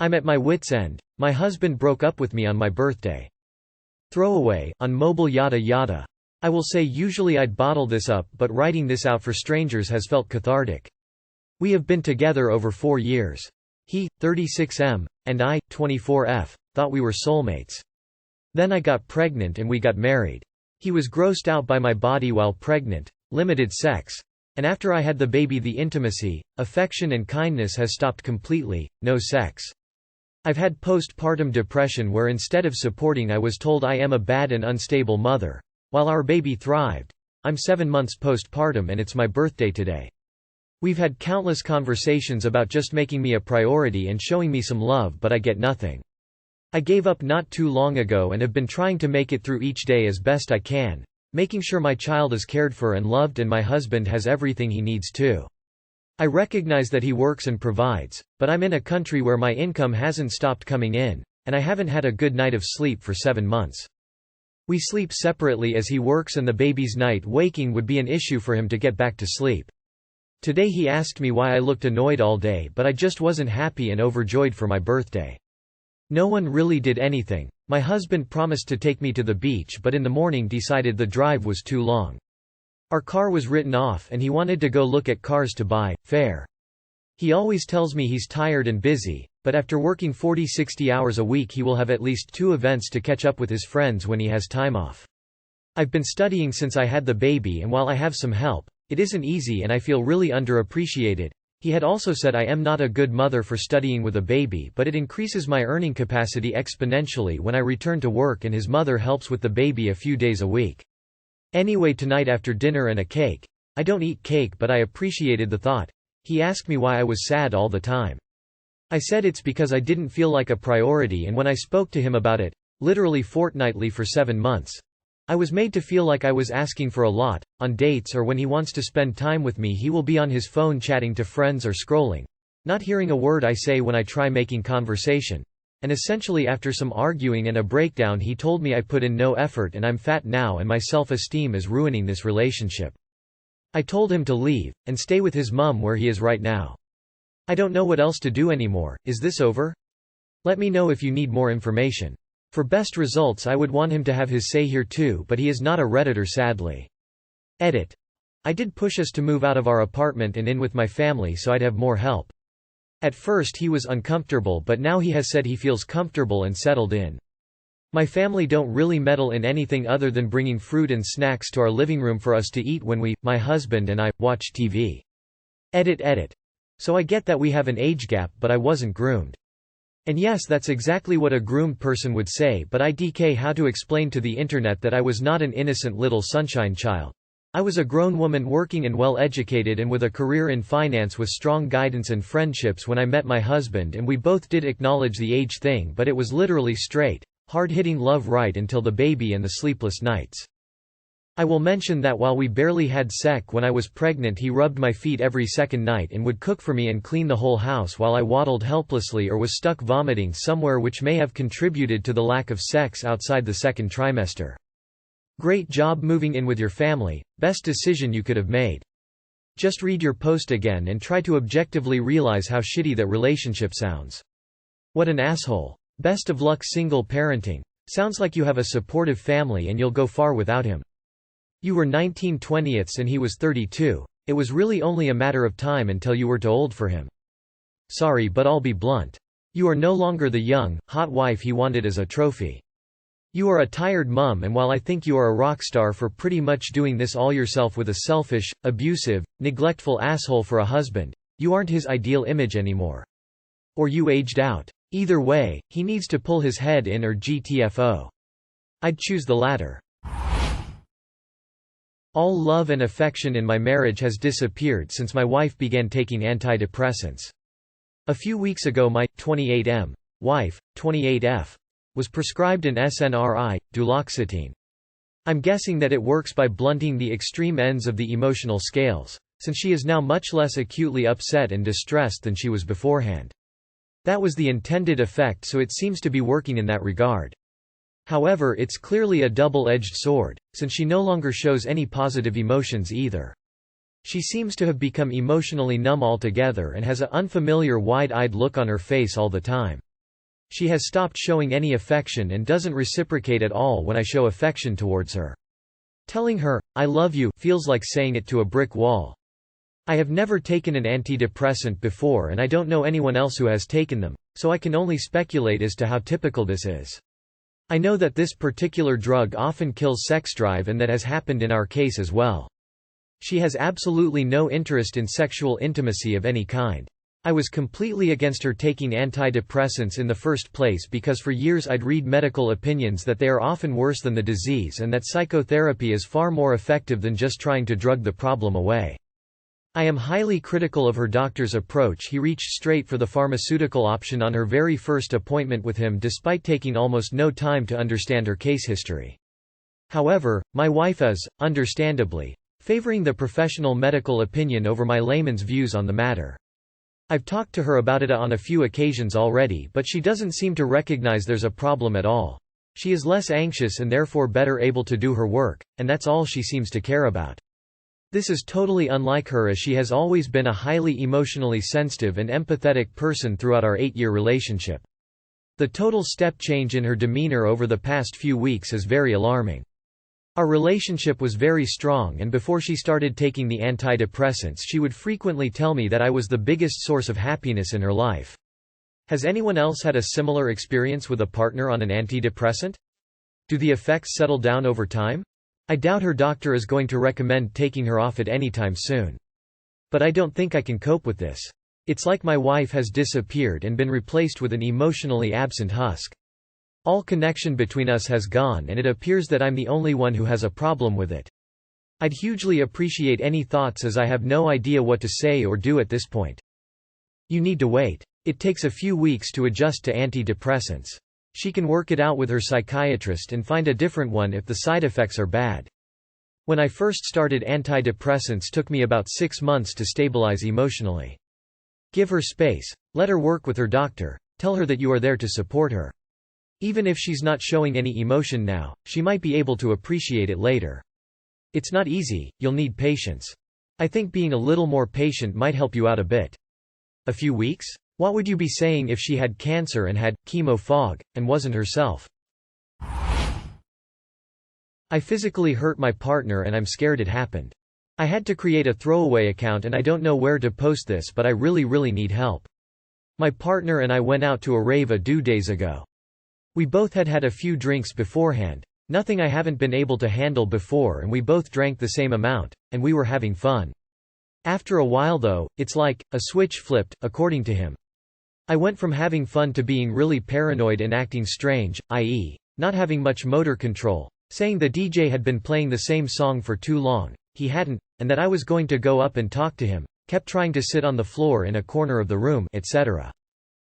I'm at my wits' end. My husband broke up with me on my birthday. Throwaway, on mobile yada yada. I will say usually I'd bottle this up, but writing this out for strangers has felt cathartic. We have been together over 4 years. He, 36M, and I, 24F, thought we were soulmates. Then I got pregnant and we got married. He was grossed out by my body while pregnant, limited sex. And after I had the baby, the intimacy, affection and kindness has stopped completely, no sex. I've had postpartum depression where instead of supporting I was told I am a bad and unstable mother. While our baby thrived. I'm 7 months postpartum and it's my birthday today. We've had countless conversations about just making me a priority and showing me some love, but I get nothing. I gave up not too long ago and have been trying to make it through each day as best I can, making sure my child is cared for and loved and my husband has everything he needs too. I recognize that he works and provides, but I'm in a country where my income hasn't stopped coming in, and I haven't had a good night of sleep for 7 months. We sleep separately as he works and the baby's night waking would be an issue for him to get back to sleep. Today he asked me why I looked annoyed all day, but I just wasn't happy and overjoyed for my birthday. No one really did anything. My husband promised to take me to the beach but in the morning decided the drive was too long. Our car was written off and he wanted to go look at cars to buy, fair. He always tells me he's tired and busy, but after working 40–60 hours a week he will have at least 2 events to catch up with his friends when he has time off. I've been studying since I had the baby and while I have some help, it isn't easy and I feel really underappreciated. He had also said I am not a good mother for studying with a baby, but it increases my earning capacity exponentially when I return to work and his mother helps with the baby a few days a week. Anyway, tonight after dinner and a cake. I don't eat cake but I appreciated the thought. He asked me why I was sad all the time. I said it's because I didn't feel like a priority, and when I spoke to him about it, literally fortnightly for 7 months, I was made to feel like I was asking for a lot. On dates or when he wants to spend time with me he will be on his phone chatting to friends or scrolling, not hearing a word I say when I try making conversation. And essentially after some arguing and a breakdown he told me I put in no effort and I'm fat now and my self-esteem is ruining this relationship. I told him to leave, and stay with his mum where he is right now. I don't know what else to do anymore. Is this over? Let me know if you need more information. For best results I would want him to have his say here too, but he is not a Redditor sadly. Edit. I did push us to move out of our apartment and in with my family so I'd have more help. At first he was uncomfortable but now he has said he feels comfortable and settled in. My family don't really meddle in anything other than bringing fruit and snacks to our living room for us to eat when we, my husband and I, watch TV. Edit. So I get that we have an age gap but I wasn't groomed. And yes, that's exactly what a groomed person would say, but I DK how to explain to the internet that I was not an innocent little sunshine child. I was a grown woman working and well educated and with a career in finance with strong guidance and friendships when I met my husband, and we both did acknowledge the age thing, but it was literally straight, hard-hitting love right until the baby and the sleepless nights. I will mention that while we barely had sex when I was pregnant he rubbed my feet every second night and would cook for me and clean the whole house while I waddled helplessly or was stuck vomiting somewhere, which may have contributed to the lack of sex outside the second trimester. Great job moving in with your family, best decision you could have made. Just read your post again and try to objectively realize how shitty that relationship sounds. What an asshole. Best of luck single parenting. Sounds like you have a supportive family and you'll go far without him. You were 19/20ths and he was 32. It was really only a matter of time until you were too old for him. Sorry, but I'll be blunt. You are no longer the young, hot wife he wanted as a trophy. You are a tired mum, and while I think you are a rock star for pretty much doing this all yourself with a selfish, abusive, neglectful asshole for a husband, you aren't his ideal image anymore. Or you aged out. Either way, he needs to pull his head in or GTFO. I'd choose the latter. All love and affection in my marriage has disappeared since my wife began taking antidepressants. A few weeks ago my 28M wife, 28F, was prescribed an SNRI, duloxetine. I'm guessing that it works by blunting the extreme ends of the emotional scales, since she is now much less acutely upset and distressed than she was beforehand. That was the intended effect, so it seems to be working in that regard. However, it's clearly a double-edged sword, since she no longer shows any positive emotions either. She seems to have become emotionally numb altogether and has an unfamiliar wide-eyed look on her face all the time. She has stopped showing any affection and doesn't reciprocate at all when I show affection towards her. Telling her, "I love you," feels like saying it to a brick wall. I have never taken an antidepressant before and I don't know anyone else who has taken them, so I can only speculate as to how typical this is. I know that this particular drug often kills sex drive and that has happened in our case as well. She has absolutely no interest in sexual intimacy of any kind. I was completely against her taking antidepressants in the first place because for years I'd read medical opinions that they are often worse than the disease and that psychotherapy is far more effective than just trying to drug the problem away. I am highly critical of her doctor's approach. He reached straight for the pharmaceutical option on her very first appointment with him despite taking almost no time to understand her case history. However, my wife is, understandably, favoring the professional medical opinion over my layman's views on the matter. I've talked to her about it on a few occasions already, but she doesn't seem to recognize there's a problem at all. She is less anxious and therefore better able to do her work, and that's all she seems to care about. This is totally unlike her as she has always been a highly emotionally sensitive and empathetic person throughout our 8-year relationship. The total step change in her demeanor over the past few weeks is very alarming. Our relationship was very strong and before she started taking the antidepressants she would frequently tell me that I was the biggest source of happiness in her life. Has anyone else had a similar experience with a partner on an antidepressant? Do the effects settle down over time? I doubt her doctor is going to recommend taking her off it anytime soon. But I don't think I can cope with this. It's like my wife has disappeared and been replaced with an emotionally absent husk. All connection between us has gone and it appears that I'm the only one who has a problem with it. I'd hugely appreciate any thoughts as I have no idea what to say or do at this point. You need to wait. It takes a few weeks to adjust to antidepressants. She can work it out with her psychiatrist and find a different one if the side effects are bad. When I first started antidepressants took me about 6 months to stabilize emotionally. Give her space. Let her work with her doctor. Tell her that you are there to support her. Even if she's not showing any emotion now, she might be able to appreciate it later. It's not easy, you'll need patience. I think being a little more patient might help you out a bit. A few weeks? What would you be saying if she had cancer and had chemo fog, and wasn't herself? I physically hurt my partner and I'm scared it happened. I had to create a throwaway account and I don't know where to post this but I really need help. My partner and I went out to a rave a few days ago. We both had a few drinks beforehand, nothing I haven't been able to handle before and we both drank the same amount, and we were having fun. After a while though, it's like, a switch flipped, according to him. I went from having fun to being really paranoid and acting strange, i.e., not having much motor control, saying the DJ had been playing the same song for too long, he hadn't, and that I was going to go up and talk to him, kept trying to sit on the floor in a corner of the room, etc.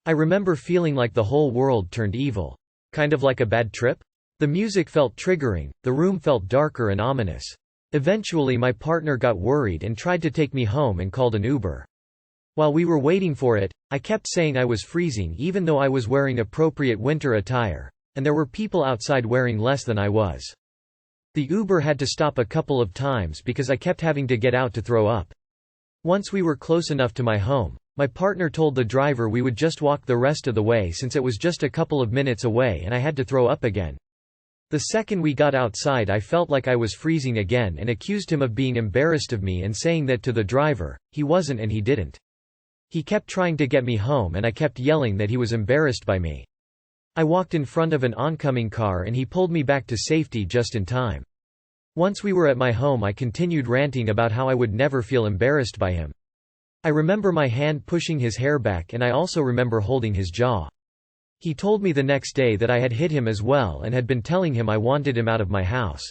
I remember feeling like the whole world turned evil. Kind of like a bad trip? The music felt triggering, the room felt darker and ominous. Eventually my partner got worried and tried to take me home and called an Uber. While we were waiting for it, I kept saying I was freezing even though I was wearing appropriate winter attire, and there were people outside wearing less than I was. The Uber had to stop a couple of times because I kept having to get out to throw up. Once we were close enough to my home, my partner told the driver we would just walk the rest of the way since it was just a couple of minutes away and I had to throw up again. The second we got outside I felt like I was freezing again and accused him of being embarrassed of me and saying that to the driver. He wasn't and he didn't. He kept trying to get me home and I kept yelling that he was embarrassed by me. I walked in front of an oncoming car and he pulled me back to safety just in time. Once we were at my home I continued ranting about how I would never feel embarrassed by him. I remember my hand pushing his hair back and I also remember holding his jaw. He told me the next day that I had hit him as well and had been telling him I wanted him out of my house.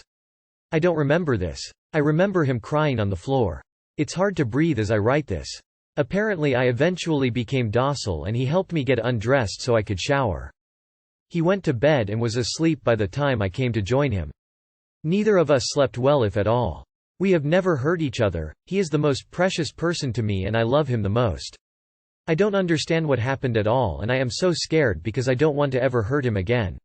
I don't remember this. I remember him crying on the floor. It's hard to breathe as I write this. Apparently I eventually became docile and he helped me get undressed so I could shower. He went to bed and was asleep by the time I came to join him. Neither of us slept well if at all. We have never hurt each other. He is the most precious person to me and I love him the most. I don't understand what happened at all and I am so scared because I don't want to ever hurt him again.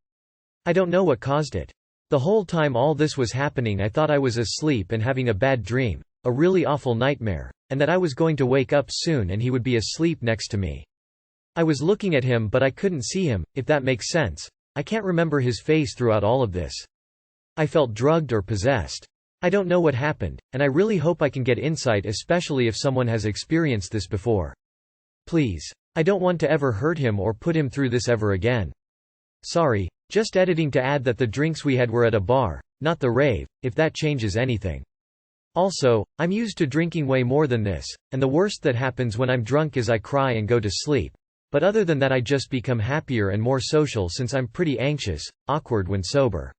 I don't know what caused it. The whole time all this was happening I thought I was asleep and having a bad dream, a really awful nightmare, and that I was going to wake up soon and he would be asleep next to me. I was looking at him but I couldn't see him, if that makes sense. I can't remember his face throughout all of this. I felt drugged or possessed. I don't know what happened, and I really hope I can get insight, especially if someone has experienced this before. Please. I don't want to ever hurt him or put him through this ever again. Sorry, just editing to add that the drinks we had were at a bar, not the rave, if that changes anything. Also, I'm used to drinking way more than this, and the worst that happens when I'm drunk is I cry and go to sleep. But other than that I just become happier and more social since I'm pretty anxious, awkward when sober.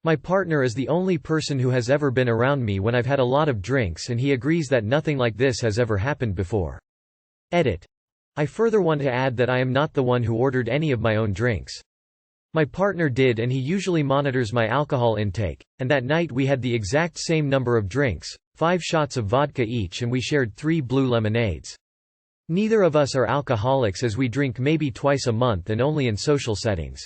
My partner is the only person who has ever been around me when I've had a lot of drinks and he agrees that nothing like this has ever happened before. Edit. I further want to add that I am not the one who ordered any of my own drinks. My partner did and he usually monitors my alcohol intake, and that night we had the exact same number of drinks, 5 shots of vodka each, and we shared 3 blue lemonades. Neither of us are alcoholics as we drink maybe twice a month and only in social settings.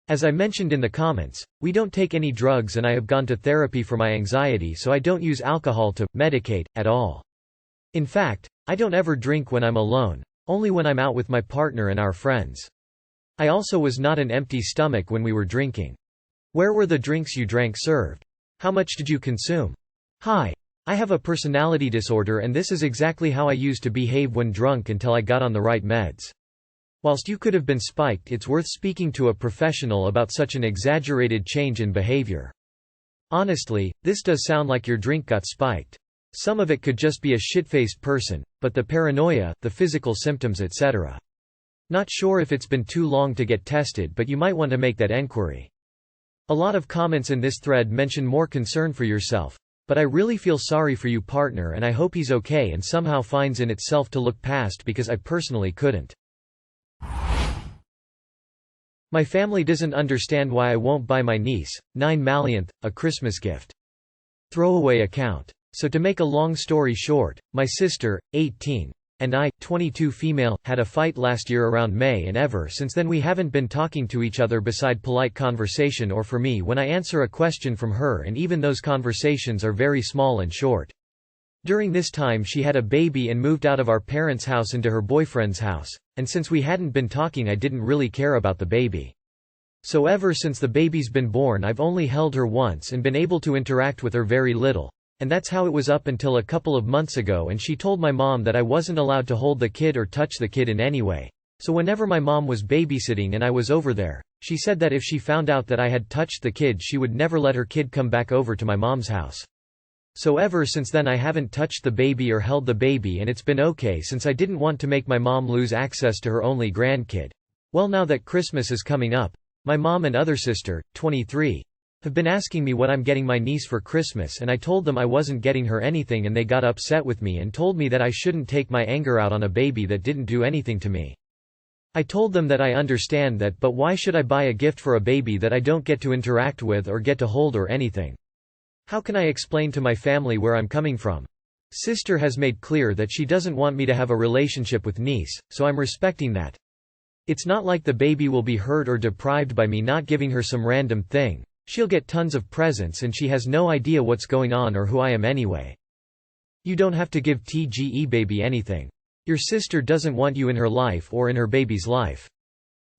As I mentioned in the comments, we don't take any drugs and I have gone to therapy for my anxiety, so I don't use alcohol to medicate at all. In fact, I don't ever drink when I'm alone, only when I'm out with my partner and our friends. I also was not an empty stomach when we were drinking. Where were the drinks you drank served? How much did you consume? Hi. I have a personality disorder and this is exactly how I used to behave when drunk until I got on the right meds. Whilst you could have been spiked, it's worth speaking to a professional about such an exaggerated change in behavior. Honestly, this does sound like your drink got spiked. Some of it could just be a shit-faced person, but the paranoia, the physical symptoms, etc. Not sure if it's been too long to get tested, but you might want to make that enquiry. A lot of comments in this thread mention more concern for yourself. But I really feel sorry for you, partner, and I hope he's okay and somehow finds in itself to look past, because I personally couldn't. My family doesn't understand why I won't buy my niece, 9 Malianth, a Christmas gift. Throwaway account. So to make a long story short, my sister, 18, and I, 22 female, had a fight last year around May, and ever since then we haven't been talking to each other beside polite conversation or for me when I answer a question from her, and even those conversations are very small and short. During this time she had a baby and moved out of our parents' house into her boyfriend's house, and since we hadn't been talking I didn't really care about the baby. So ever since the baby's been born I've only held her once and been able to interact with her very little. And that's how it was up until a couple of months ago, and she told my mom that I wasn't allowed to hold the kid or touch the kid in any way. So whenever my mom was babysitting and I was over there, she said that if she found out that I had touched the kid she would never let her kid come back over to my mom's house. So ever since then I haven't touched the baby or held the baby, and it's been okay since I didn't want to make my mom lose access to her only grandkid. Well, now that Christmas is coming up, my mom and other sister, 23, have been asking me what I'm getting my niece for Christmas, and I told them I wasn't getting her anything, and they got upset with me and told me that I shouldn't take my anger out on a baby that didn't do anything to me. I told them that I understand that, but why should I buy a gift for a baby that I don't get to interact with or get to hold or anything? How can I explain to my family where I'm coming from? Sister has made clear that she doesn't want me to have a relationship with niece, so I'm respecting that. It's not like the baby will be hurt or deprived by me not giving her some random thing. She'll get tons of presents and she has no idea what's going on or who I am anyway. You don't have to give TGE baby anything. Your sister doesn't want you in her life or in her baby's life.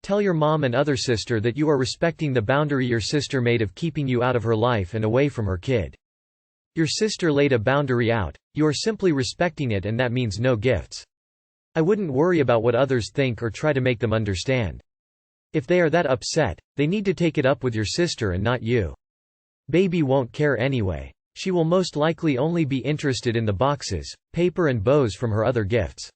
Tell your mom and other sister that you are respecting the boundary your sister made of keeping you out of her life and away from her kid. Your sister laid a boundary out, you are simply respecting it, and that means no gifts. I wouldn't worry about what others think or try to make them understand. If they are that upset, they need to take it up with your sister and not you. Baby won't care anyway. She will most likely only be interested in the boxes, paper and bows from her other gifts.